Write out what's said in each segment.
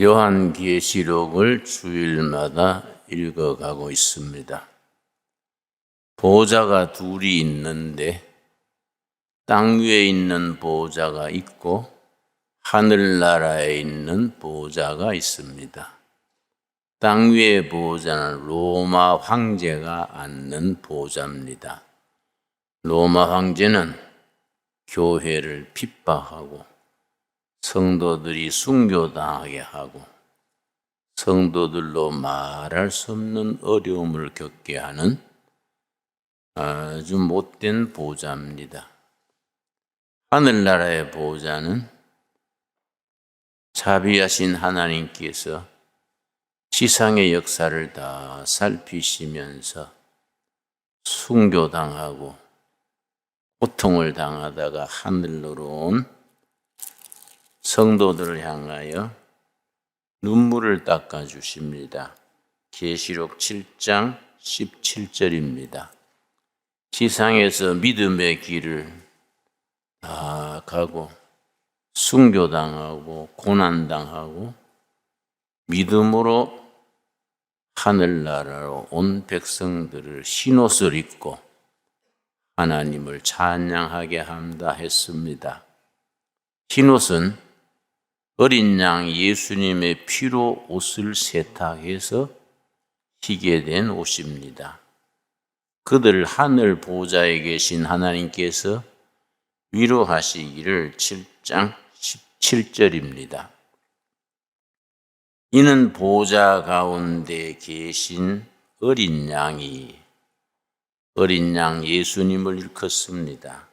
요한계시록을 주일마다 읽어가고 있습니다. 보호자가 둘이 있는데 땅 위에 있는 보호자가 있고 하늘나라에 있는 보호자가 있습니다. 땅 위의 보호자는 로마 황제가 앉는 보호자입니다. 로마 황제는 교회를 핍박하고 성도들이 순교당하게 하고 성도들로 말할 수 없는 어려움을 겪게 하는 아주 못된 보호자입니다. 하늘나라의 보호자는 자비하신 하나님께서 지상의 역사를 다 살피시면서 순교당하고 고통을 당하다가 하늘로 온 성도들을 향하여 눈물을 닦아 주십니다. 계시록 7장 17절입니다. 지상에서 믿음의 길을 다 가고 순교당하고 고난당하고 믿음으로 하늘나라로 온 백성들을 흰옷을 입고 하나님을 찬양하게 한다 했습니다. 흰옷은 어린 양 예수님의 피로 옷을 세탁해서 희게 된 옷입니다. 그들을 하늘 보호자에 계신 하나님께서 위로하시기를 7장 17절입니다. 이는 보호자 가운데 계신 어린 양이 어린 양 예수님을 일컫습니다.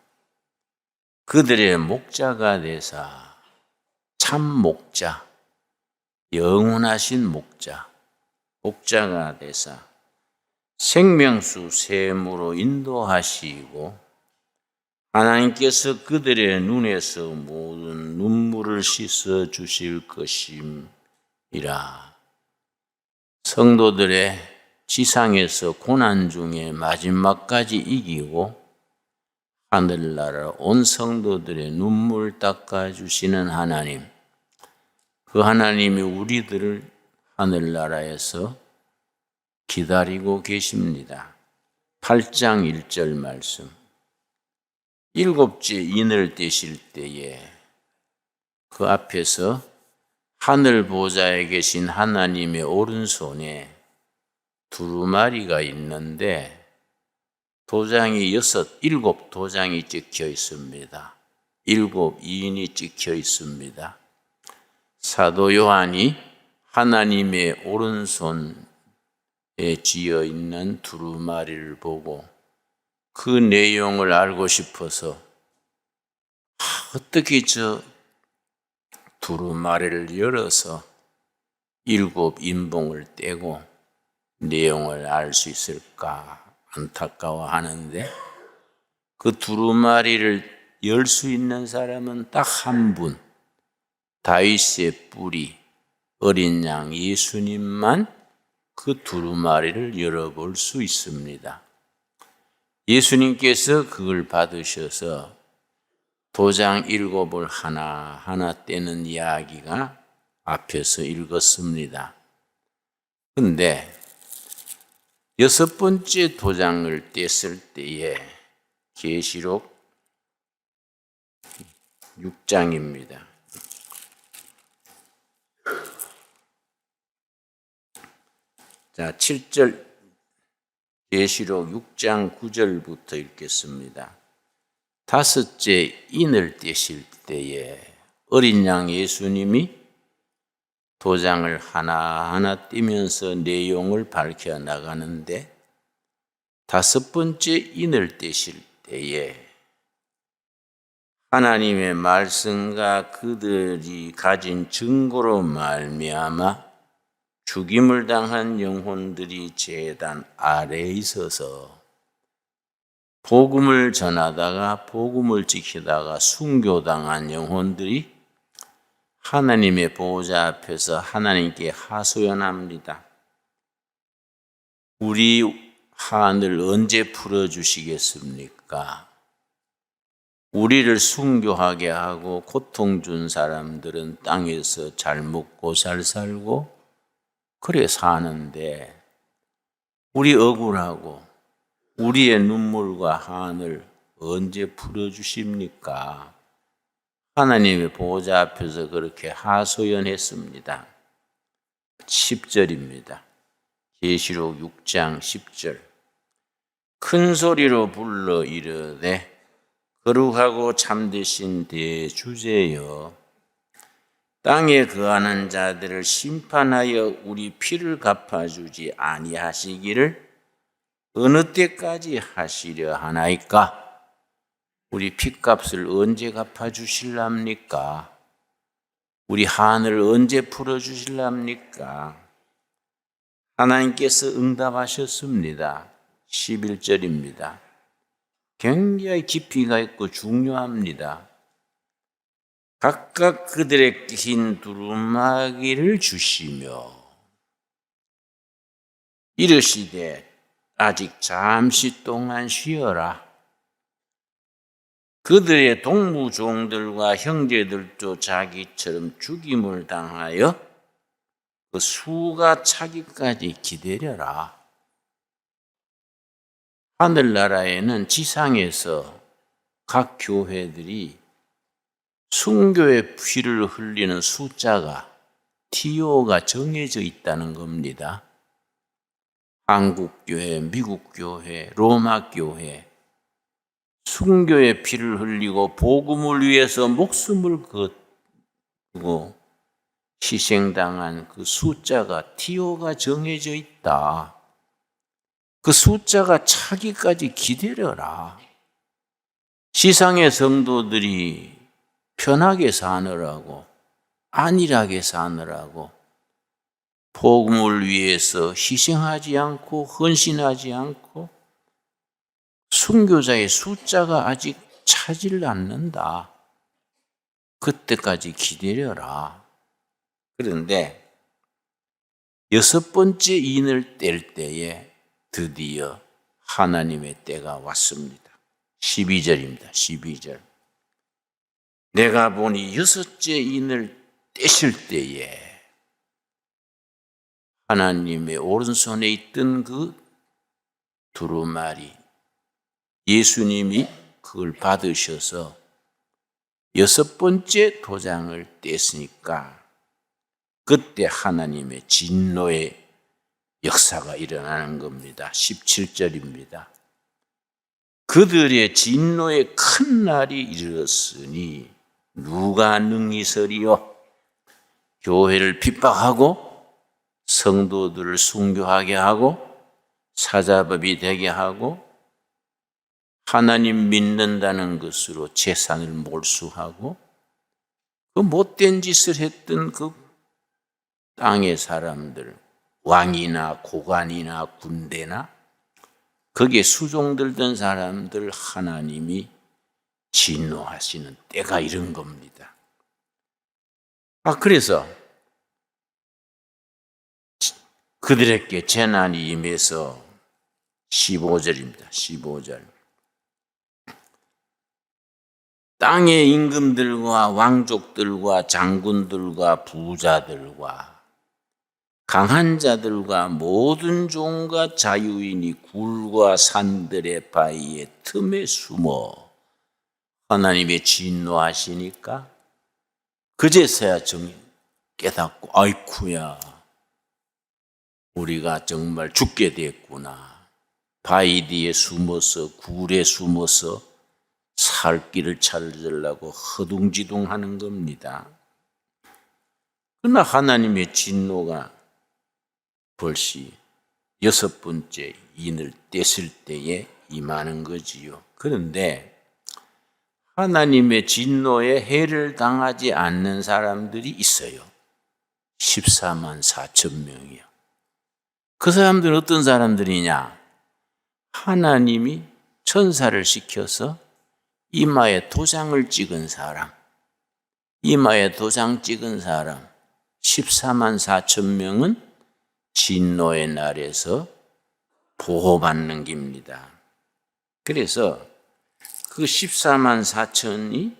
그들의 목자가 되사 참 목자, 영원하신 목자, 목자가 되사 생명수 샘으로 인도하시고 하나님께서 그들의 눈에서 모든 눈물을 씻어 주실 것임이라. 성도들의 지상에서 고난 중에 마지막까지 이기고 하늘나라 온 성도들의 눈물 닦아주시는 하나님, 그 하나님이 우리들을 하늘나라에서 기다리고 계십니다. 8장 1절 말씀. 일곱째 인을 떼실 때에 그 앞에서 하늘 보좌에 계신 하나님의 오른손에 두루마리가 있는데 도장이 일곱 도장이 찍혀 있습니다. 7인이 찍혀 있습니다. 사도 요한이 하나님의 오른손에 쥐어 있는 두루마리를 보고 그 내용을 알고 싶어서 어떻게 저 두루마리를 열어서 7 인봉을 떼고 내용을 알 수 있을까 안타까워하는데 그 두루마리를 열 수 있는 사람은 딱 한 분, 다윗의 뿌리 어린 양 예수님만 그 두루마리를 열어볼 수 있습니다. 예수님께서 그걸 받으셔서 도장 7을 하나하나 떼는 이야기가 앞에서 읽었습니다. 그런데 6번째 도장을 뗐을 때에 계시록 6장입니다. 자, 7절 계시록 6장 9절부터 읽겠습니다. 5째 인을 떼실 때에 어린 양 예수님이 도장을 하나하나 떼면서 내용을 밝혀 나가는데 5번째 인을 떼실 때에 하나님의 말씀과 그들이 가진 증거로 말미암아 죽임을 당한 영혼들이 제단 아래에 있어서 복음을 전하다가 복음을 지키다가 순교당한 영혼들이 하나님의 보호자 앞에서 하나님께 하소연합니다. 우리 한을 언제 풀어주시겠습니까? 우리를 순교하게 하고 고통 준 사람들은 땅에서 잘 먹고 잘 살고 그래 사는데 우리 억울하고 우리의 눈물과 한을 언제 풀어주십니까? 하나님의 보호자 앞에서 그렇게 하소연했습니다. 10절입니다. 계시록 6장 10절. 큰 소리로 불러 이르되 거룩하고 참되신 대주제여, 땅에 거하는 자들을 심판하여 우리 피를 갚아주지 아니하시기를 어느 때까지 하시려 하나이까? 우리 핏값을 언제 갚아주실랍니까? 우리 한을 언제 풀어주실랍니까? 하나님께서 응답하셨습니다. 11절입니다. 굉장히 깊이가 있고 중요합니다. 각각 그들의 긴 두루마기를 주시며 이르시되 아직 잠시 동안 쉬어라. 그들의 동무종들과 형제들도 자기처럼 죽임을 당하여 그 수가 차기까지 기다려라. 하늘나라에는 지상에서 각 교회들이 순교의 피를 흘리는 숫자가 TO가 정해져 있다는 겁니다. 한국교회, 미국교회, 로마교회, 순교의 피를 흘리고 복음을 위해서 목숨을 걸고 희생당한 그 숫자가 TO가 정해져 있다. 그 숫자가 차기까지 기다려라. 지상의 성도들이 편하게 사느라고, 안일하게 사느라고, 복음을 위해서 희생하지 않고 헌신하지 않고 순교자의 숫자가 아직 차질 않는다. 그때까지 기다려라. 그런데 6번째 인을 뗄 때에 드디어 하나님의 때가 왔습니다. 12절입니다. 12절. 내가 보니 6째 인을 떼실 때에 하나님의 오른손에 있던 그 두루마리, 예수님이 그걸 받으셔서 6번째 도장을 뗐으니까 그때 하나님의 진노의 역사가 일어나는 겁니다. 17절입니다. 그들의 진노의 큰 날이 이르렀으니 누가 능히 서리요? 교회를 핍박하고 성도들을 순교하게 하고 사자법이 되게 하고 하나님 믿는다는 것으로 재산을 몰수하고 그 못된 짓을 했던 그 땅의 사람들, 왕이나 고관이나 군대나 거기에 수종들던 사람들 하나님이 진노하시는 때가 이런 겁니다. 그래서 그들에게 재난이 임해서 15절입니다. 15절. 땅의 임금들과 왕족들과 장군들과 부자들과 강한 자들과 모든 종과 자유인이 굴과 산들의 바위에 틈에 숨어 하나님의 진노하시니까 그제서야 깨닫고 아이쿠야 우리가 정말 죽게 됐구나. 바위 뒤에 숨어서 굴에 숨어서 살 길을 찾으려고 허둥지둥하는 겁니다. 그러나 하나님의 진노가 벌써 6번째 인을 뗐을 때에 임하는 거지요. 그런데 하나님의 진노에 해를 당하지 않는 사람들이 있어요. 14만 4천 명이요. 그 사람들은 어떤 사람들이냐? 하나님이 천사를 시켜서 이마에 도장을 찍은 사람, 이마에 도장 찍은 사람 14만 4천 명은 진노의 날에서 보호받는 겁니다. 그래서 그 14만 4천이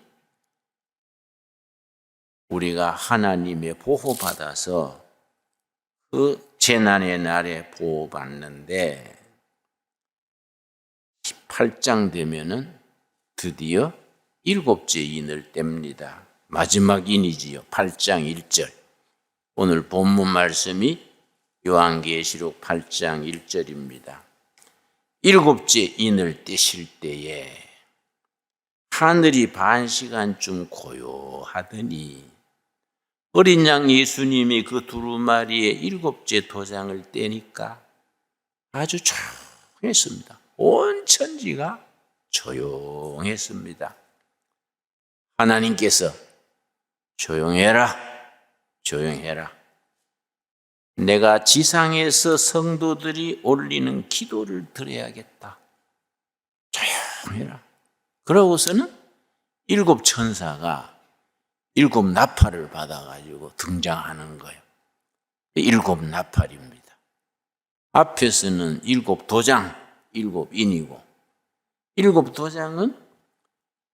우리가 하나님의 보호받아서 그 재난의 날에 보호받는데 18장 되면은 드디어 7째 인을 뗍니다. 마지막 인이지요. 8장 1절. 오늘 본문 말씀이 요한계시록 8장 1절입니다. 7째 인을 떼실 때에 하늘이 반 시간쯤 고요하더니 어린 양 예수님이 그 두루마리에 7째 도장을 떼니까 아주 조용했습니다. 온 천지가 조용했습니다. 하나님께서 조용해라, 조용해라. 내가 지상에서 성도들이 올리는 기도를 들어야겠다. 조용해라. 그러고서는 7 천사가 7 나팔을 받아가지고 등장하는 거예요. 7 나팔입니다. 앞에서는 7 도장, 7 인이고 7 도장은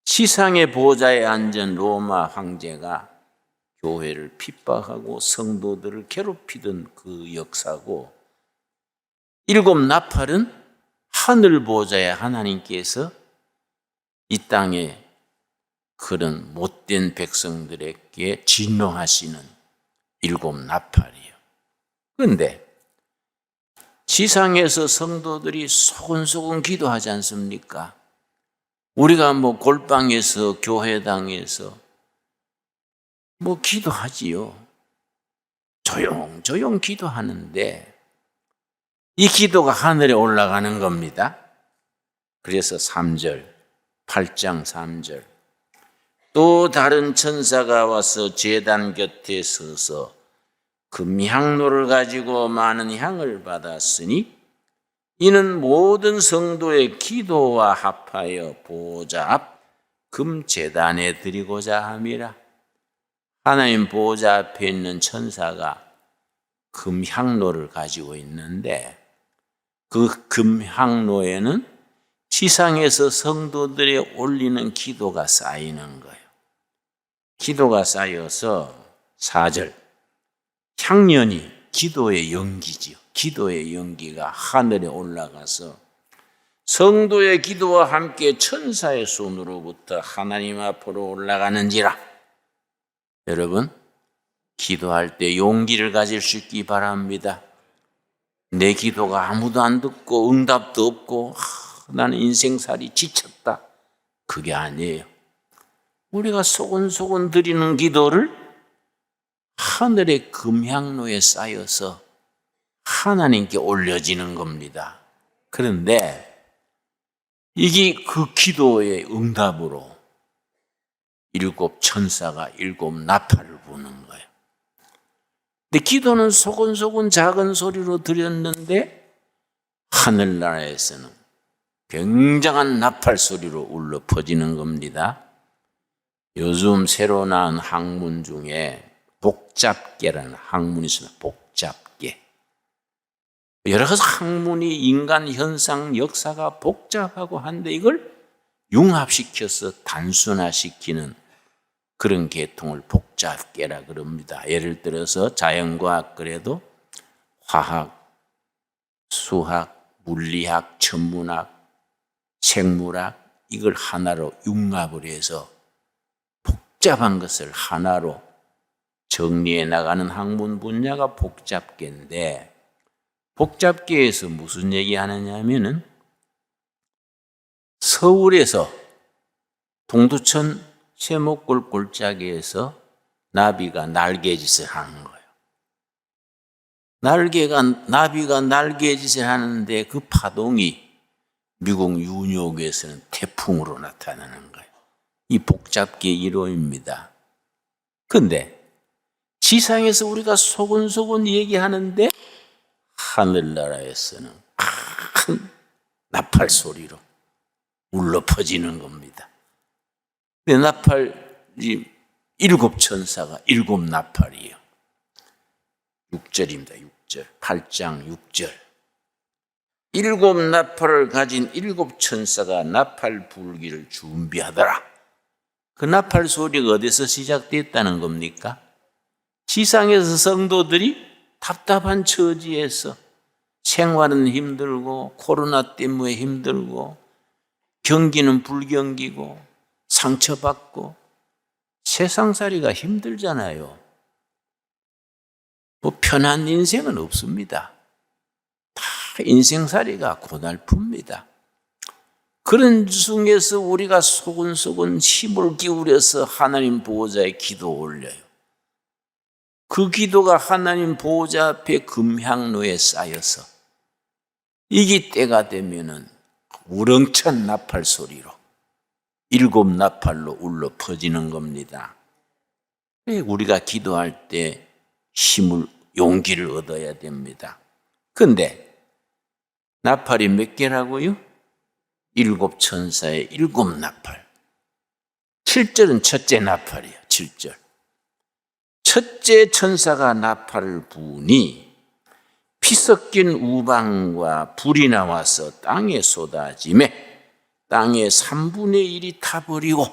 지상의 보좌에 앉은 로마 황제가 교회를 핍박하고 성도들을 괴롭히던 그 역사고 7 나팔은 하늘 보좌에 하나님께서 이 땅에 그런 못된 백성들에게 진노하시는 7 나팔이에요. 그런데 지상에서 성도들이 소곤소곤 기도하지 않습니까? 우리가 골방에서 교회당에서 기도하지요. 조용조용 기도하는데 이 기도가 하늘에 올라가는 겁니다. 그래서 3절, 8장 3절. 또 다른 천사가 와서 제단 곁에 서서 금향로를 가지고 많은 향을 받았으니 이는 모든 성도의 기도와 합하여 보좌 앞 금제단에 드리고자 함이라. 하나님 보좌 앞에 있는 천사가 금향로를 가지고 있는데 그 금향로에는 지상에서 성도들이 올리는 기도가 쌓이는 거예요. 기도가 쌓여서 4절. 향연이 기도의 연기지요. 기도의 연기가 하늘에 올라가서 성도의 기도와 함께 천사의 손으로부터 하나님 앞으로 올라가는지라. 여러분, 기도할 때 용기를 가질 수 있기 바랍니다. 내 기도가 아무도 안 듣고 응답도 없고 나는 인생살이 지쳤다. 그게 아니에요. 우리가 소곤소곤 드리는 기도를 하늘의 금향로에 쌓여서 하나님께 올려지는 겁니다. 그런데 이게 그 기도의 응답으로 7 천사가 7 나팔을 부는 거예요. 근데 기도는 소곤소곤 작은 소리로 드렸는데 하늘나라에서는 굉장한 나팔 소리로 울려 퍼지는 겁니다. 요즘 새로 나온 학문 중에 복잡계라는 학문이 있습니다. 복잡계. 여러 가지 학문이 인간 현상 역사가 복잡하고 한데 이걸 융합시켜서 단순화시키는 그런 계통을 복잡계라 그럽니다. 예를 들어서 자연과학 그래도 화학, 수학, 물리학, 천문학, 생물학 이걸 하나로 융합을 해서 복잡한 것을 하나로 정리해 나가는 학문 분야가 복잡계인데 복잡계에서 무슨 얘기하느냐 하면은 서울에서 동두천 세목골 골짜기에서 나비가 날개짓을 하는 거예요. 나비가 날개짓을 하는데 그 파동이 미국 뉴욕에서는 태풍으로 나타나는 거예요. 이 복잡계 1호입니다. 그런데 지상에서 우리가 소곤소곤 얘기하는데 하늘나라에서는 큰 나팔 소리로 울려 퍼지는 겁니다. 근데 나팔이 7 천사가 7 나팔이에요. 6절입니다. 6절. 8장 6절. 일곱 나팔을 가진 일곱 천사가 나팔 불기를 준비하더라. 그 나팔 소리가 어디서 시작됐다는 겁니까? 지상에서 성도들이 답답한 처지에서 생활은 힘들고 코로나 때문에 힘들고 경기는 불경기고 상처받고 세상살이가 힘들잖아요. 뭐 편한 인생은 없습니다. 다 인생살이가 고달픕니다. 그런 중에서 우리가 소근소근 힘을 기울여서 하나님 보호자에 기도 올려요. 그 기도가 하나님 보호자 앞에 금향로에 쌓여서 이기 때가 되면은 우렁찬 나팔 소리로 일곱 나팔로 울려 퍼지는 겁니다. 우리가 기도할 때 힘을, 용기를 얻어야 됩니다. 그런데 나팔이 몇 개라고요? 일곱 천사의 일곱 나팔. 7절은 첫째 나팔이에요. 7절. 첫째 천사가 나팔을 부으니 피 섞인 우방과 불이 나와서 땅에 쏟아지매 땅의 3분의 1이 타버리고,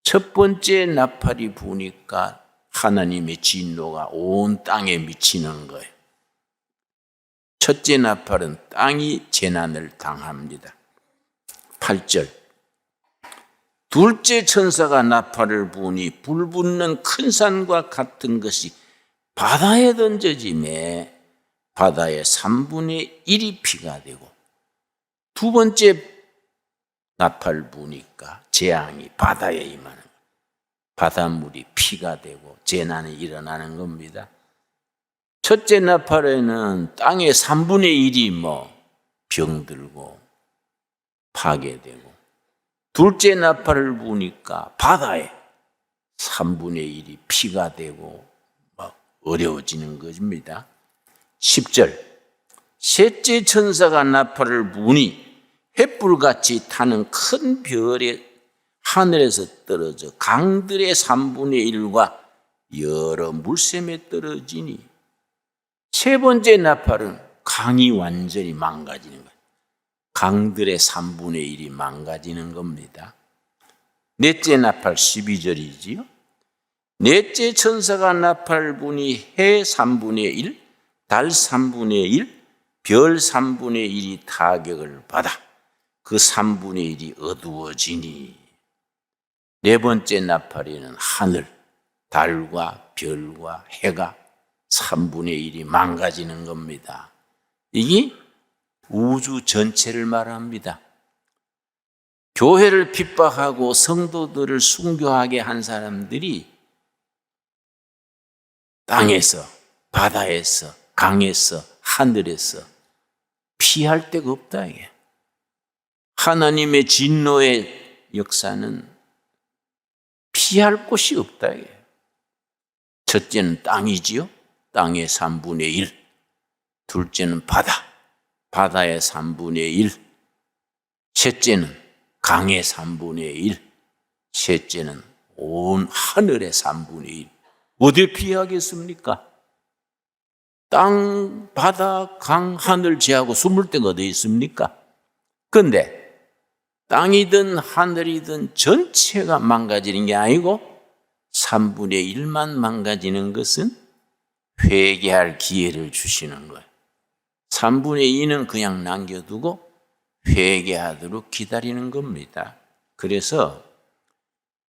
첫 번째 나팔이 부니까 하나님의 진노가 온 땅에 미치는 거예요. 첫째 나팔은 땅이 재난을 당합니다. 8절. 둘째 천사가 나팔을 부으니 불 붙는 큰 산과 같은 것이 바다에 던져지매 바다의 3분의 1이 피가 되고, 두 번째 나팔 부니까 재앙이 바다에 임하는 거예요. 바닷물이 피가 되고 재난이 일어나는 겁니다. 첫째 나팔에는 땅의 3분의 1이 병들고 파괴되고, 둘째 나팔을 부니까 바다에 3분의 1이 피가 되고 어려워지는 것입니다. 10절. 셋째 천사가 나팔을 부니 횃불같이 타는 큰 별이 하늘에서 떨어져 강들의 3분의 1과 여러 물샘에 떨어지니, 세 번째 나팔은 강이 완전히 망가지는 거예요. 강들의 3분의 1이 망가지는 겁니다. 넷째 나팔 12절이지요. 넷째 천사가 나팔을 부니 해 3분의 1, 달 3분의 1, 별 3분의 1이 타격을 받아 그 3분의 1이 어두워지니, 네 번째 나팔에는 하늘, 달과 별과 해가 3분의 1이 망가지는 겁니다. 이게 우주 전체를 말합니다. 교회를 핍박하고 성도들을 순교하게 한 사람들이 땅에서, 바다에서, 강에서, 하늘에서 피할 데가 없다 이게. 하나님의 진노의 역사는 피할 곳이 없다 이게. 첫째는 땅이지요. 땅의 3분의 1. 둘째는 바다. 바다의 3분의 1. 셋째는 강의 3분의 1. 셋째는 온 하늘의 3분의 1. 어디 피하겠습니까? 땅, 바다, 강, 하늘 제하고 숨을 데가 어디 있습니까? 그런데 땅이든 하늘이든 전체가 망가지는 게 아니고 3분의 1만 망가지는 것은 회개할 기회를 주시는 거예요. 3분의 2는 그냥 남겨두고 회개하도록 기다리는 겁니다. 그래서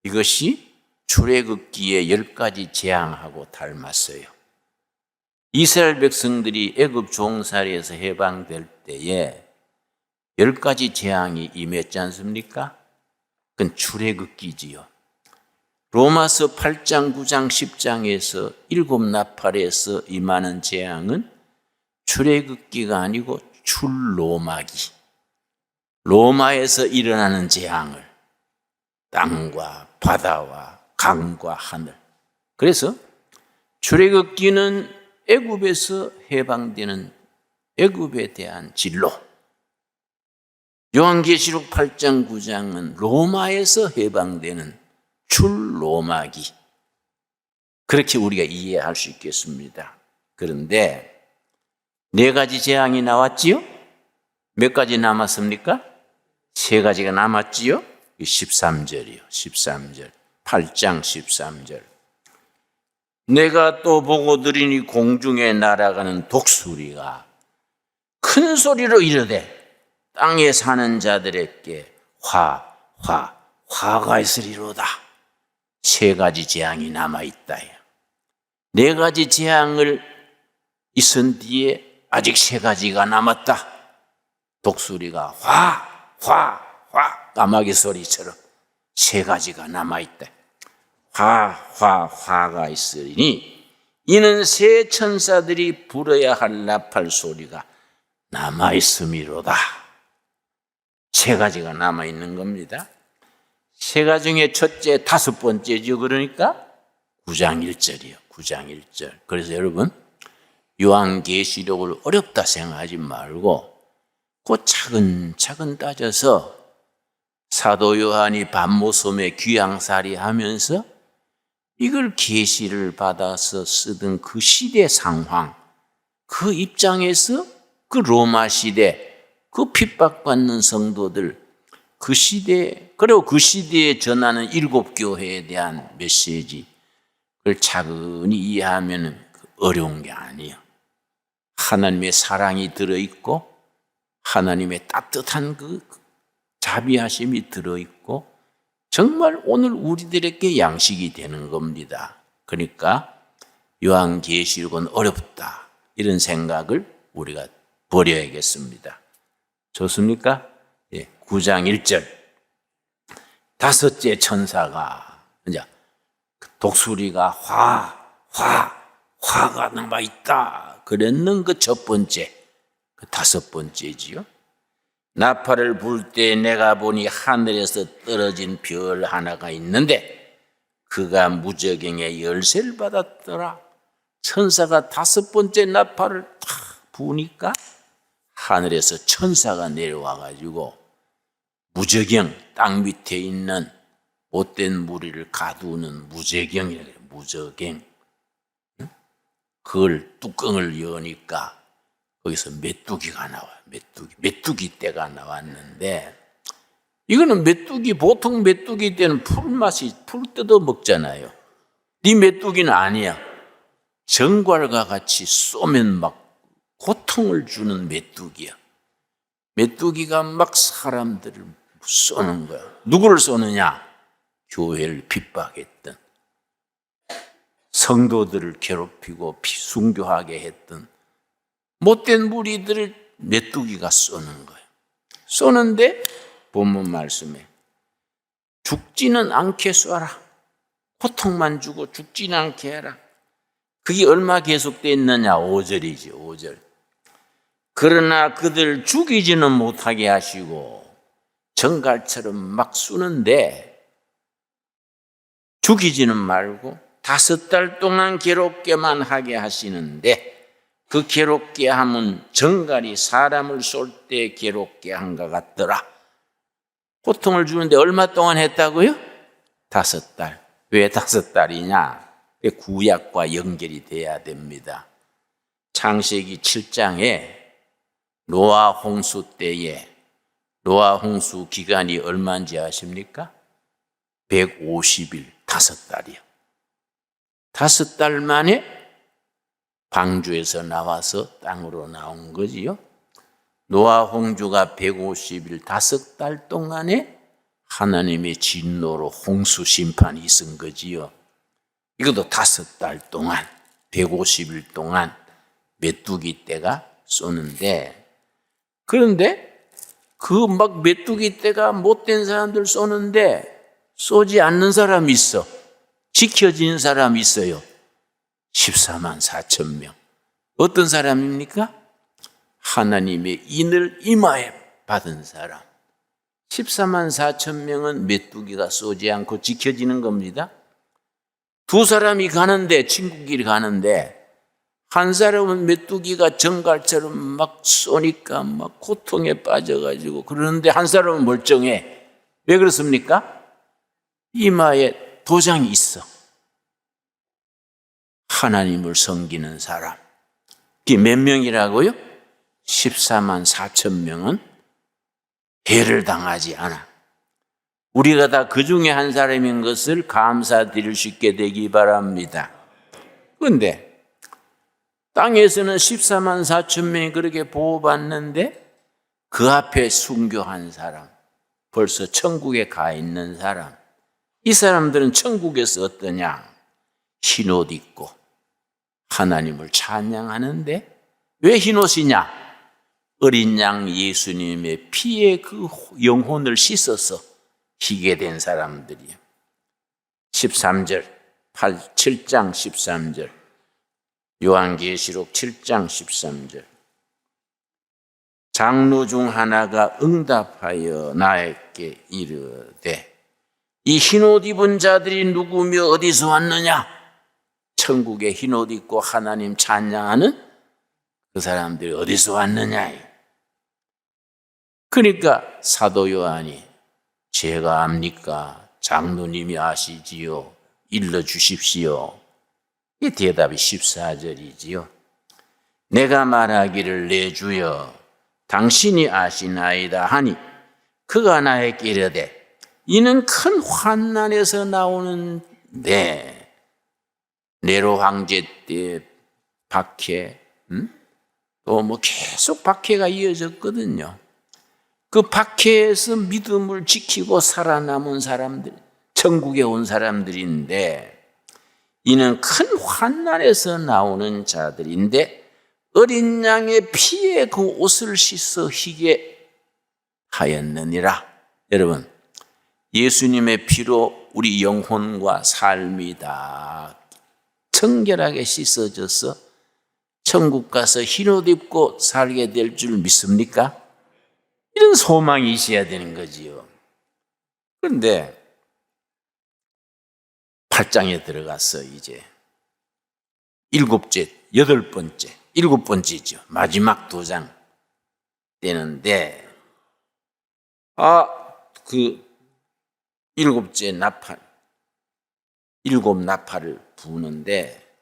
이것이 출애굽기의 10가지 재앙하고 닮았어요. 이스라엘 백성들이 애굽 종살이에서 해방될 때에 10가지 재앙이 임했지 않습니까? 그건 출애굽기지요. 로마서 8장, 9장, 10장에서 7나팔에서 임하는 재앙은 출애굽기가 아니고 출로마기. 로마에서 일어나는 재앙을 땅과 바다와 강과 하늘. 그래서 출애굽기는 애굽에서 해방되는 애굽에 대한 진로. 요한계시록 8장, 9장은 로마에서 해방되는 출로마기. 그렇게 우리가 이해할 수 있겠습니다. 그런데 4가지 재앙이 나왔지요? 몇 가지 남았습니까? 세 가지가 남았지요? 13절이요. 13절. 8장 13절. 내가 또 보고 들으니 공중에 날아가는 독수리가 큰 소리로 이르되 땅에 사는 자들에게 화가 있으리로다. 세 가지 재앙이 남아있다. 네 가지 재앙을 있은 뒤에 아직 세 가지가 남았다. 독수리가 까마귀 소리처럼 세 가지가 남아있다. 화가 있으리니 이는 세 천사들이 불어야 할 나팔 소리가 남아있음이로다. 세 가지가 남아있는 겁니다. 세 가지 중에 첫째, 다섯 번째죠. 그러니까 9장 1절이요. 9장 1절. 그래서 여러분, 요한계시록을 어렵다 생각하지 말고 그 차근차근 따져서 사도 요한이 반모섬에 귀양살이 하면서 이걸 계시를 받아서 쓰던 그 시대 상황, 그 입장에서 그 로마 시대, 그 핍박받는 성도들, 그 시대, 그리고 그 시대에 전하는 일곱 교회에 대한 메시지, 그걸 차근히 이해하면 어려운 게 아니에요. 하나님의 사랑이 들어있고 하나님의 따뜻한 그 자비하심이 들어있고 정말 오늘 우리들에게 양식이 되는 겁니다. 그러니까 요한계시록은 어렵다 이런 생각을 우리가 버려야겠습니다. 좋습니까? 예, 9장 1절 다섯째 천사가 이제 독수리가 화가 남아있다 그랬는 그 첫 번째, 그 다섯 번째지요. 나팔을 불 때 내가 보니 하늘에서 떨어진 별 하나가 있는데 그가 무저갱의 열쇠를 받았더라. 천사가 다섯 번째 나팔을 탁 부으니까 하늘에서 천사가 내려와 가지고 무저갱, 땅 밑에 있는 못된 무리를 가두는 무저갱이라고 해요. 무저갱. 그걸 뚜껑을 여니까 거기서 메뚜기가 나와요. 메뚜기 떼가 나왔는데 이거는 메뚜기, 보통 메뚜기 떼는 풀맛이 풀 뜯어 먹잖아요. 이 메뚜기는 아니야. 정갈과 같이 쏘면 막 고통을 주는 메뚜기야. 메뚜기가 막 사람들을 쏘는 거야. 누구를 쏘느냐? 교회를 핍박했던, 성도들을 괴롭히고 순교하게 했던 못된 무리들을 메뚜기가 쏘는 거예요. 쏘는데 본문 말씀에 죽지는 않게 쏴라. 고통만 주고 죽지는 않게 해라. 그게 얼마 계속되어 있느냐? 5절이지. 5절. 그러나 그들 죽이지는 못하게 하시고 정갈처럼 막 쏘는데 죽이지는 말고 5달 동안 괴롭게만 하게 하시는데 그 괴롭게 함은 정갈이 사람을 쏠 때 괴롭게 한 것 같더라. 고통을 주는데 얼마 동안 했다고요? 5달. 왜 5달이냐? 구약과 연결이 돼야 됩니다. 창세기 7장에 노아 홍수 때에 노아 홍수 기간이 얼마인지 아십니까? 150일, 5달이요. 5달 만에 방주에서 나와서 땅으로 나온 거지요. 노아 홍주가 150일 5달 동안에 하나님의 진노로 홍수 심판이 있은 거지요. 이것도 5달 동안 150일 동안 메뚜기 떼가 쏘는데, 그런데 그 막 메뚜기 떼가 못된 사람들 쏘는데 쏘지 않는 사람이 있어. 지켜지는 사람이 있어요. 14만 4천 명. 어떤 사람입니까? 하나님의 인을 임하에 받은 사람. 14만 4천 명은 메뚜기가 쏘지 않고 지켜지는 겁니다. 두 사람이 가는데, 친구끼리 가는데 한 사람은 메뚜기가 정갈처럼 막 쏘니까 막 고통에 빠져가지고 그러는데 한 사람은 멀쩡해. 왜 그렇습니까? 이마에 도장이 있어. 하나님을 섬기는 사람. 그게 몇 명이라고요? 14만 4천 명은 해를 당하지 않아. 우리가 다 그 중에 한 사람인 것을 감사드릴 수 있게 되기 바랍니다. 그런데 땅에서는 14만 4천 명이 그렇게 보호받는데 그 앞에 순교한 사람, 벌써 천국에 가 있는 사람, 이 사람들은 천국에서 어떠냐? 흰옷 입고 하나님을 찬양하는데 왜 흰옷이냐? 어린 양 예수님의 피에 그 영혼을 씻어서 희게 된 사람들이에요. 13절, 7장 13절, 요한계시록 7장 13절. 장로 중 하나가 응답하여 나에게 이르되 이 흰옷 입은 자들이 누구며 어디서 왔느냐? 천국에 흰옷 입고 하나님 찬양하는 그 사람들이 어디서 왔느냐? 그러니까 사도 요한이 제가 압니까? 장로님이 아시지요? 일러주십시오. 이 대답이 14절이지요. 내가 말하기를 내 주여 당신이 아시나이다 하니 그가 나에게 이르되 이는 큰 환난에서 나오는데 네로 황제 때 박해 또 뭐 계속 박해가 이어졌거든요. 그 박해에서 믿음을 지키고 살아남은 사람들, 천국에 온 사람들인데 이는 큰 환난에서 나오는 자들인데 어린 양의 피에 그 옷을 씻어 희게 하였느니라. 여러분, 예수님의 피로 우리 영혼과 삶이 다 청결하게 씻어져서 천국 가서 흰옷 입고 살게 될 줄 믿습니까? 이런 소망이 있어야 되는 거지요. 그런데 8장에 들어가서 이제 일곱 번째죠. 마지막 2장 되는데, 그 일곱 나팔을 부는데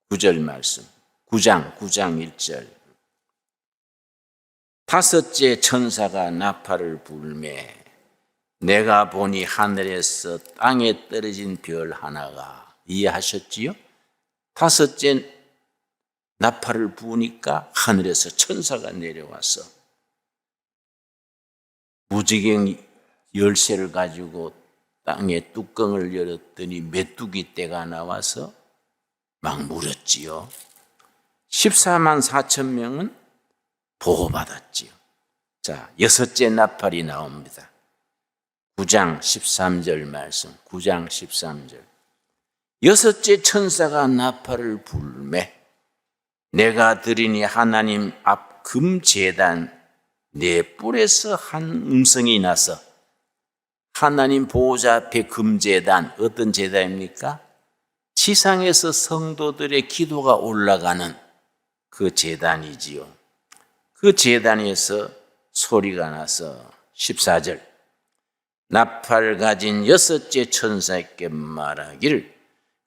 9절 말씀, 9장 1절. 다섯째 천사가 나팔을 불매 내가 보니 하늘에서 땅에 떨어진 별 하나가, 이해하셨지요? 다섯째 나팔을 부으니까 하늘에서 천사가 내려와서 무지개 열쇠를 가지고 땅에 뚜껑을 열었더니 메뚜기 떼가 나와서 막 물었지요. 14만 4천 명은 보호받았지요. 자, 6째 나팔이 나옵니다. 9장 13절 말씀, 9장 13절. 6째 천사가 나팔을 불매 내가 들으니 하나님 앞 금제단 네 뿔에서 한 음성이 나서, 하나님 보호자 앞에 금제단, 어떤 제단입니까? 지상에서 성도들의 기도가 올라가는 그 제단이지요. 그 제단에서 소리가 나서 14절 나팔 가진 6째 천사에게 말하기를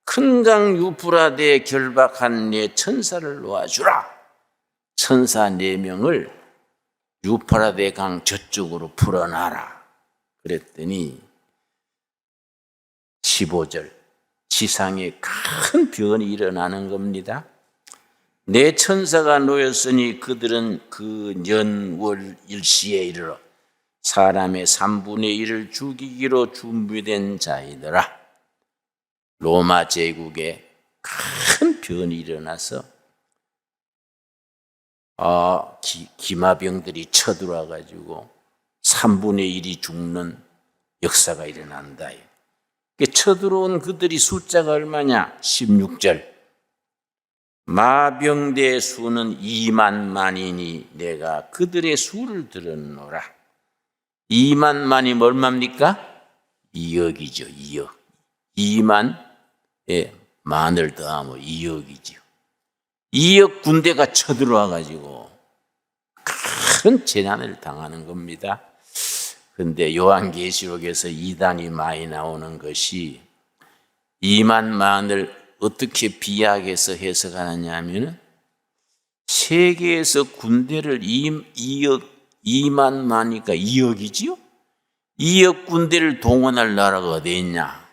큰 강 유프라데에 결박한 네 천사를 놓아주라. 천사 4명을 유프라데 강 저쪽으로 풀어놔라. 그랬더니 15절 지상에 큰 변이 일어나는 겁니다. 내 천사가 놓였으니 그들은 그 년월 일시에 이르러 사람의 3분의 1을 죽이기로 준비된 자이더라. 로마 제국에 큰 변이 일어나서 기마병들이 쳐들어와 가지고 3분의 1이 죽는 역사가 일어난다. 쳐들어온 그들이 숫자가 얼마냐? 16절 마병대의 수는 2만만이니 내가 그들의 수를 들었노라. 2만만이 얼마입니까? 2억이죠. 2억. 2만에 만을 더하면 2억이죠. 2억 군대가 쳐들어와 가지고 큰 재난을 당하는 겁니다. 그런데 요한계시록에서 이단이 많이 나오는 것이 2만만을 어떻게 비약해서 해석하느냐 하면 세계에서 군대를 2만 많으니까 2억이지요? 2억 군대를 동원할 나라가 어디 있냐?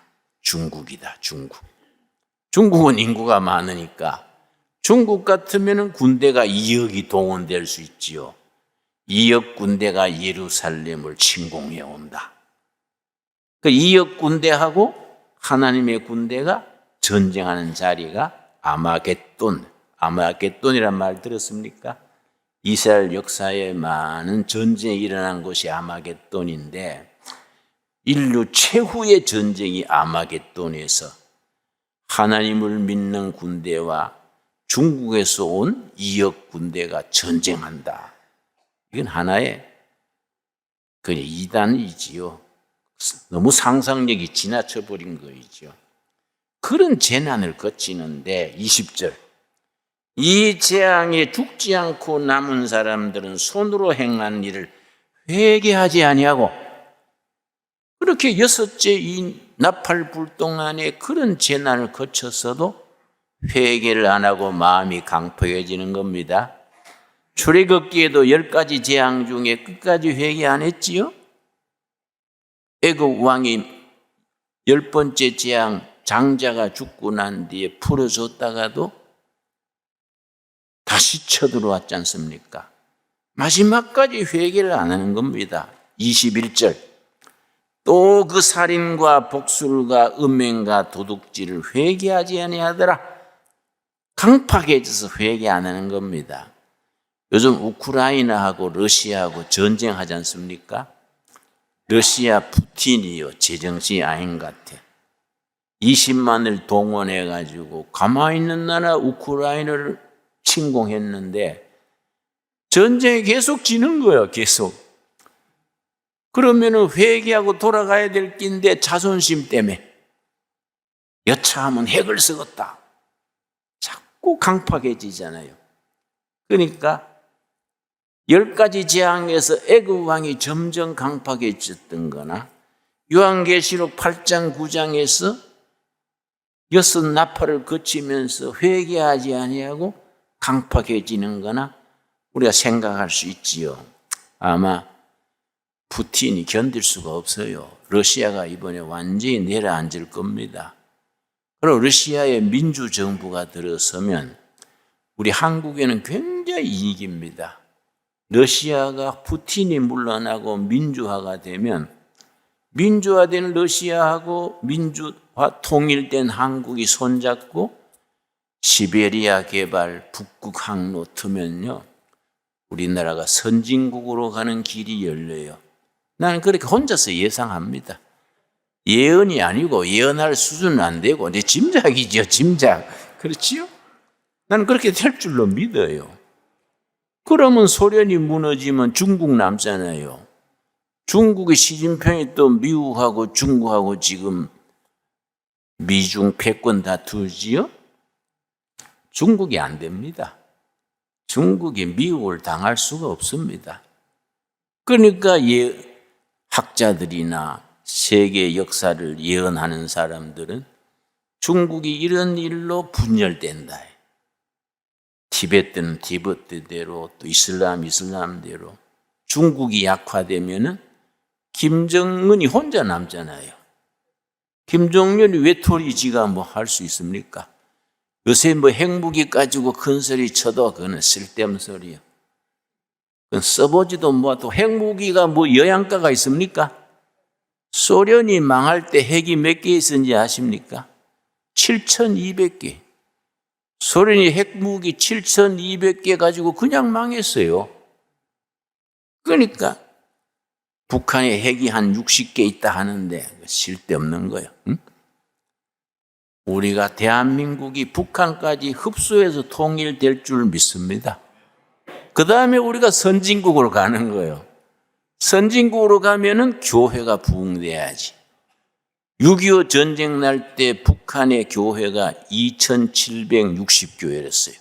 중국이다, 중국. 중국은 인구가 많으니까 중국 같으면 군대가 2억이 동원될 수 있지요. 2억 군대가 예루살렘을 침공해 온다. 그 2억 군대하고 하나님의 군대가 전쟁하는 자리가 아마겟돈이란 말 들었습니까? 이스라엘 역사에 많은 전쟁이 일어난 곳이 아마겟돈인데 인류 최후의 전쟁이 아마겟돈에서 하나님을 믿는 군대와 중국에서 온 2억 군대가 전쟁한다. 이건 하나의 그냥 이단이지요. 너무 상상력이 지나쳐 버린 거이죠. 그런 재난을 거치는데 20절 이 재앙에 죽지 않고 남은 사람들은 손으로 행한 일을 회개하지 아니하고 그렇게 6째 이 나팔 불동 안에 그런 재난을 거쳤어도 회개를 안 하고 마음이 강포해지는 겁니다. 출애굽기에도 10가지 재앙 중에 끝까지 회개 안 했지요? 애굽 왕이 10번째 재앙 장자가 죽고 난 뒤에 풀어줬다가도 다시 쳐들어왔지 않습니까? 마지막까지 회개를 안 하는 겁니다. 21절 또 그 살인과 복술과 음행과 도둑질을 회개하지 아니하더라. 강팍해져서 회개 안 하는 겁니다. 요즘 우크라이나하고 러시아하고 전쟁하지 않습니까? 러시아 푸틴이요 제정신이 아닌 것 같아. 20만을 동원해가지고 가만히 있는 나라 우크라이나를 침공했는데 전쟁이 계속 지는 거예요. 계속. 그러면 회개하고 돌아가야 될 낀데 자존심 때문에 여차하면 핵을 쓰겠다. 자꾸 강팍해지잖아요. 그러니까 10가지 재앙에서 애굽 왕이 점점 강팍해졌던 거나 요한계시록 8장 9장에서 6 나팔을 거치면서 회개하지 아니하고 강팍해지는 거나 우리가 생각할 수 있지요. 아마 푸틴이 견딜 수가 없어요. 러시아가 이번에 완전히 내려앉을 겁니다. 그리고 러시아의 민주정부가 들어서면 우리 한국에는 굉장히 이익입니다. 러시아가 푸틴이 물러나고 민주화가 되면 민주화된 러시아하고 민주화 통일된 한국이 손잡고 시베리아 개발 북극 항로 트면요 우리나라가 선진국으로 가는 길이 열려요. 나는 그렇게 혼자서 예상합니다. 예언이 아니고 예언할 수준은 안 되고 내 짐작이죠. 짐작. 그렇지요? 나는 그렇게 될 줄로 믿어요. 그러면 소련이 무너지면 중국 남잖아요. 중국의 시진핑이 또 미국하고 중국하고 지금 미중 패권 다투지요? 중국이 안 됩니다. 중국이 미국을 당할 수가 없습니다. 그러니까 학자들이나 세계 역사를 예언하는 사람들은 중국이 이런 일로 분열된다. 티베트는 티베트대로 또 이슬람대로 중국이 약화되면은 김정은이 혼자 남잖아요. 김정은이 외톨이 지가 뭐 할 수 있습니까? 요새 뭐 핵무기 가지고 큰 소리 쳐도 그거는 쓸데없는 소리예요. 그건 써보지도 못하고 핵무기가 뭐 영양가가 있습니까? 소련이 망할 때 핵이 몇 개 있었는지 아십니까? 7,200개. 소련이 핵무기 7,200개 가지고 그냥 망했어요. 그러니까 북한에 핵이 한 60개 있다 하는데 쓸데없는 거예요. 응? 우리가 대한민국이 북한까지 흡수해서 통일될 줄 믿습니다. 그 다음에 우리가 선진국으로 가는 거예요. 선진국으로 가면은 교회가 부흥돼야지. 6.25 전쟁 날 때 북한의 교회가 2,760교회였어요.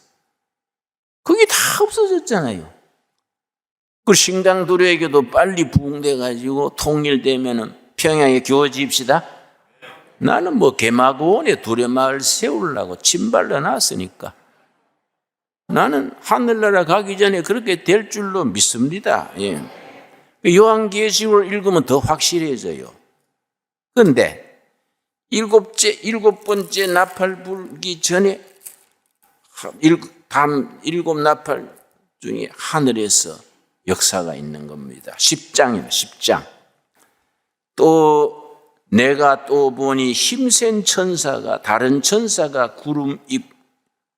그게 다 없어졌잖아요. 그 신강두려에게도 빨리 부흥돼가지고 통일되면은 평양에 교회 지읍시다. 나는 뭐 개마고원에 두레마을 세우려고 침발러 놨으니까. 나는 하늘나라 가기 전에 그렇게 될 줄로 믿습니다. 예. 요한계시록을 읽으면 더 확실해져요. 그런데 일곱 번째 나팔 불기 전에 일곱 나팔 중에 하늘에서 역사가 있는 겁니다. 10장이에요. 10장. 또 내가 또 보니 힘센 천사가, 다른 천사가 구름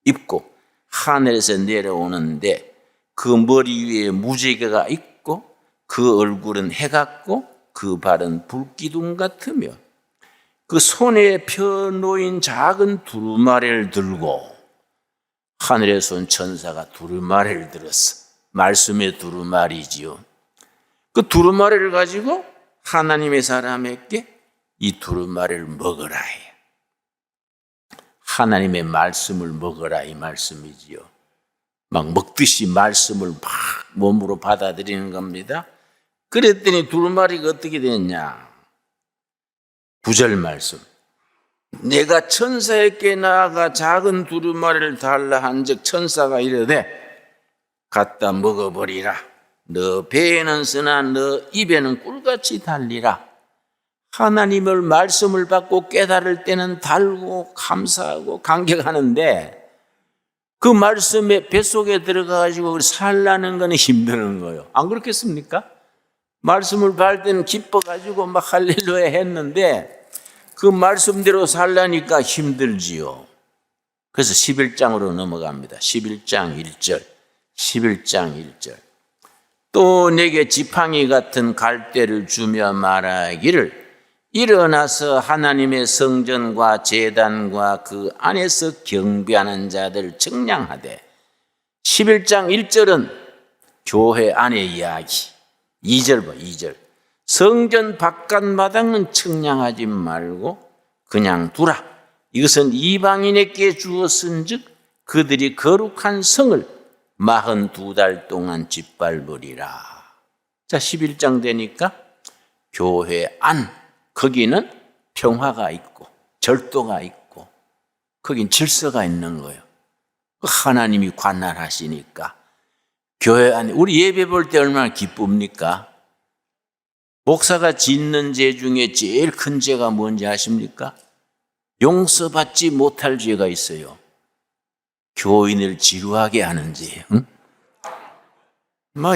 입고 하늘에서 내려오는데 그 머리 위에 무지개가 있고 그 얼굴은 해 같고 그 발은 불기둥 같으며 그 손에 펴놓인 작은 두루마리를 들고, 하늘에서 온 천사가 두루마리를 들었어. 말씀의 두루마리지요. 그 두루마리를 가지고 하나님의 사람에게 이 두루마리를 먹으라 해요. 하나님의 말씀을 먹으라 이 말씀이지요. 막 먹듯이 말씀을 막 몸으로 받아들이는 겁니다. 그랬더니 두루마리가 어떻게 됐냐? 9절 말씀. 내가 천사에게 나아가 작은 두루마리를 달라 한즉 천사가 이르되 갖다 먹어버리라. 너 배에는 쓰나 너 입에는 꿀같이 달리라. 하나님을 말씀을 받고 깨달을 때는 달고 감사하고 감격하는데 그 말씀에 뱃속에 들어가가지고 살라는 건 힘드는 거예요. 안 그렇겠습니까? 말씀을 받을 때는 기뻐가지고 막 할렐루야 했는데 그 말씀대로 살라니까 힘들지요. 그래서 11장으로 넘어갑니다. 11장 1절. 11장 1절. 또 내게 지팡이 같은 갈대를 주며 말하기를 일어나서 하나님의 성전과 제단과 그 안에서 경배하는 자들 측량하되. 11장 1절은 교회 안의 이야기. 2절 봐, 2절. 성전 바깥 마당은 측량하지 말고 그냥 두라. 이것은 이방인에게 주었은즉 그들이 거룩한 성을 42달 동안 짓밟으리라. 자, 11장 되니까 교회 안, 거기는 평화가 있고 절도가 있고 거긴 질서가 있는 거예요. 하나님이 관할하시니까. 교회 안에 우리 예배 볼 때 얼마나 기쁩니까? 목사가 짓는 죄 중에 제일 큰 죄가 뭔지 아십니까? 용서받지 못할 죄가 있어요. 교인을 지루하게 하는 죄. 응?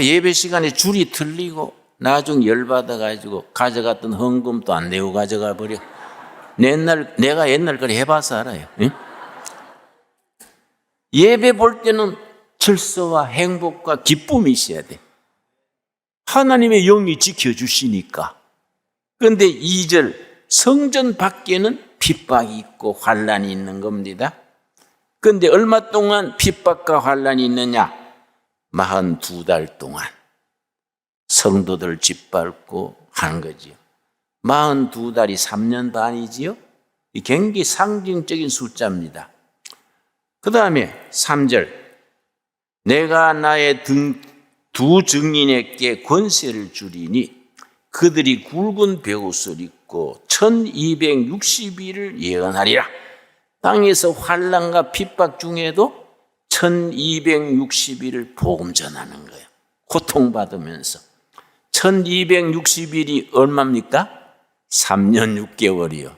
예배 시간에 줄이 틀리고 나중 열받아가지고 가져갔던 헌금도 안 내고 가져가 버려. 내가 옛날 걸 해봐서 알아요. 응? 예배 볼 때는 질서와 행복과 기쁨이 있어야 돼. 하나님의 영이 지켜주시니까. 그런데 2절 성전 밖에는 핍박이 있고 환난이 있는 겁니다. 그런데 얼마 동안 핍박과 환난이 있느냐? 42달 동안 성도들 짓밟고 하는 거지요. 42달이 3년 반이지요. 굉장히 상징적인 숫자입니다. 그 다음에 3절 내가 나의 두 증인에게 권세를 주리니 그들이 굵은 베옷을 입고 1260일을 예언하리라. 땅에서 환난과 핍박 중에도 1260일을 복음 전하는 거예요. 고통받으면서. 1260일이 얼마입니까? 3년 6개월이요.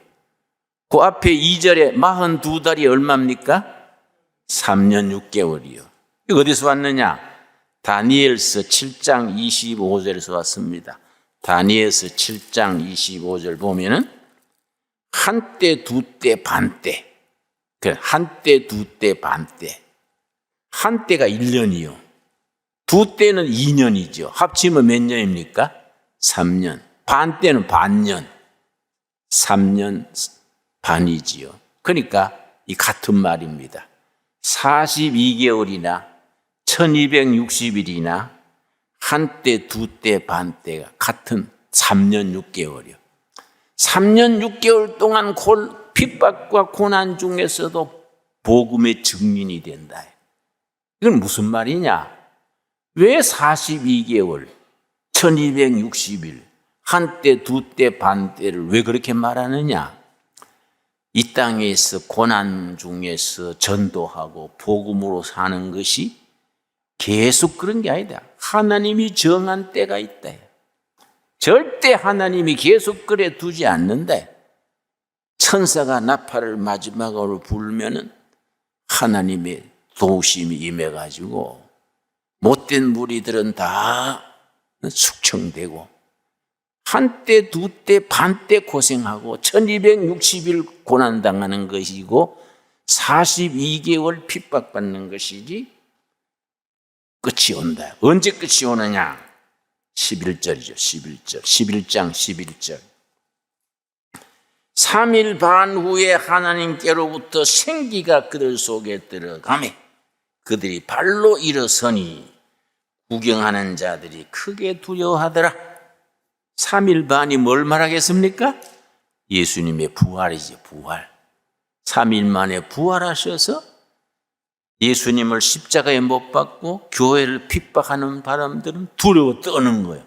그 앞에 2절에 42달이 얼마입니까? 3년 6개월이요. 이거 어디서 왔느냐? 다니엘서 7장 25절에서 왔습니다. 다니엘서 7장 25절 보면은 한때, 두때, 반때. 한때, 두때, 반때. 한때가 1년이요. 두때는 2년이죠. 합치면 몇 년입니까? 3년. 반때는 반년. 3년 반이지요. 그러니까 이 같은 말입니다. 42개월이나 1260일이나 한때, 두때, 반때가 같은 3년 6개월이요. 3년 6개월 동안 핍박과 고난 중에서도 복음의 증인이 된다. 이건 무슨 말이냐? 왜 42개월, 1260일, 한때, 두때, 반때를 왜 그렇게 말하느냐? 이 땅에서 고난 중에서 전도하고 복음으로 사는 것이 계속 그런 게 아니다. 하나님이 정한 때가 있다. 절대 하나님이 계속 그래 두지 않는데, 천사가 나팔을 마지막으로 불면은 하나님의 도우심이 임해가지고 못된 무리들은 다 숙청되고, 한때, 두때, 반때 고생하고 1260일 고난당하는 것이고 42개월 핍박받는 것이지 끝이 온다. 언제 끝이 오느냐? 11절이죠. 11절. 11장 11절. 3일 반 후에 하나님께로부터 생기가 그들 속에 들어가매 그들이 발로 일어서니 구경하는 자들이 크게 두려워하더라. 3일 반이 뭘 말하겠습니까? 예수님의 부활이지, 부활. 3일 만에 부활하셔서 예수님을 십자가에 못 박고 교회를 핍박하는 사람들은 두려워 떠는 거예요.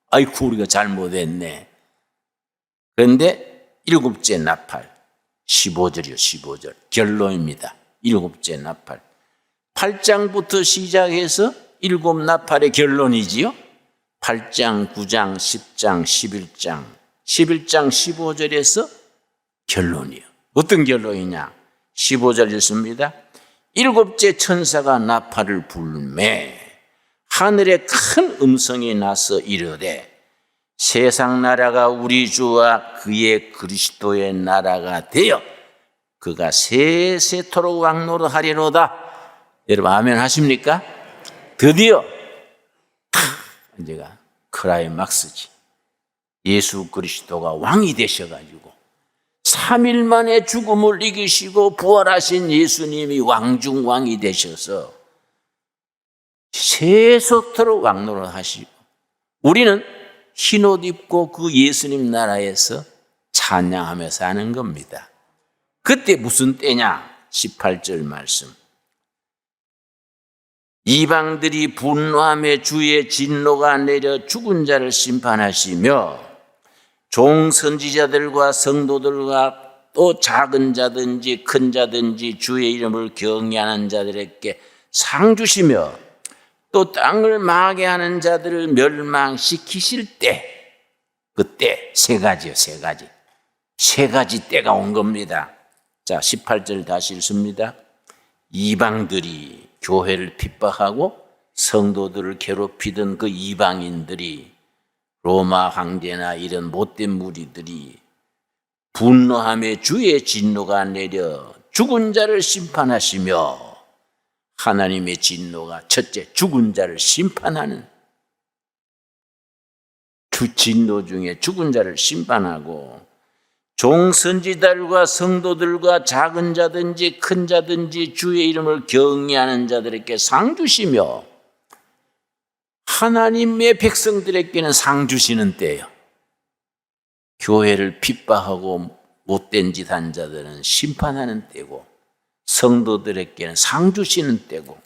아이고, 우리가 잘못했네. 그런데 일곱째 나팔, 15절이요, 15절. 결론입니다. 일곱째 나팔. 8장부터 시작해서 일곱 나팔의 결론이지요. 8장, 9장, 10장, 11장, 11장 15절에서 결론이에요. 어떤 결론이냐? 15절 읽습니다. 일곱째 천사가 나팔을 불매 하늘에 큰 음성이 나서 이르되 세상 나라가 우리 주와 그의 그리스도의 나라가 되어 그가 세세토록 왕노릇하리로다. 여러분 아멘 하십니까? 드디어 이제가 클라이막스지. 예수 그리스도가 왕이 되셔가지고 3일 만에 죽음을 이기시고 부활하신 예수님이 왕중왕이 되셔서 세속토록 왕노릇 하시고 우리는 흰옷 입고 그 예수님 나라에서 찬양하며 사는 겁니다. 그때 무슨 때냐? 18절 말씀. 이방들이 분노하며 주의 진노가 내려 죽은 자를 심판하시며 종 선지자들과 성도들과 또 작은 자든지 큰 자든지 주의 이름을 경외하는 자들에게 상 주시며 또 땅을 망하게 하는 자들을 멸망시키실 때, 그때 세 가지요, 세 가지. 세 가지 때가 온 겁니다. 자, 18절 다시 읽습니다. 이방들이 교회를 핍박하고 성도들을 괴롭히던 그 이방인들이, 로마 황제나 이런 못된 무리들이 분노하며 주의 진노가 내려 죽은 자를 심판하시며, 하나님의 진노가 첫째 죽은 자를 심판하는, 주 진노 중에 죽은 자를 심판하고 종 선지자들과 성도들과 작은 자든지 큰 자든지 주의 이름을 경외하는 자들에게 상 주시며, 하나님의 백성들에게는 상 주시는 때예요. 교회를 핍박하고 못된 짓 한 자들은 심판하는 때고, 성도들에게는 상 주시는 때고,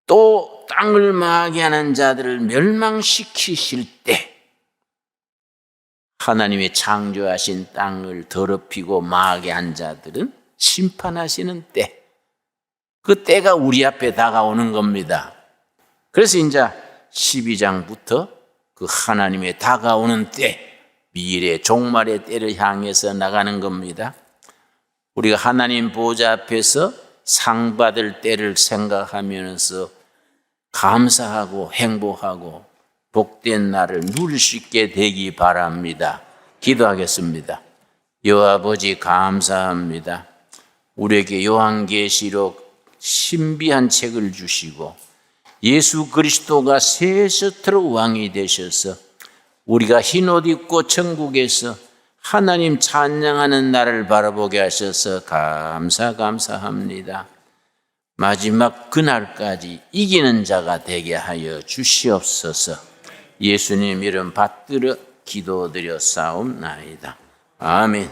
또 땅을 망하게 하는 자들을 멸망시키실 때, 하나님의 창조하신 땅을 더럽히고 망하게 한 자들은 심판하시는 때, 그 때가 우리 앞에 다가오는 겁니다. 그래서 이제 12장부터 그 하나님의 다가오는 때, 미래 종말의 때를 향해서 나가는 겁니다. 우리가 하나님 보좌 앞에서 상 받을 때를 생각하면서 감사하고 행복하고 복된 날을 누릴 수 있게 되기 바랍니다. 기도하겠습니다. 여호와 아버지 감사합니다. 우리에게 요한계시록 신비한 책을 주시고 예수 그리스도가 세세토록 왕이 되셔서 우리가 흰옷 입고 천국에서 하나님 찬양하는 날을 바라보게 하셔서 감사합니다. 마지막 그날까지 이기는 자가 되게 하여 주시옵소서. 예수님 이름 받들어 기도드려 싸움나이다. 아멘.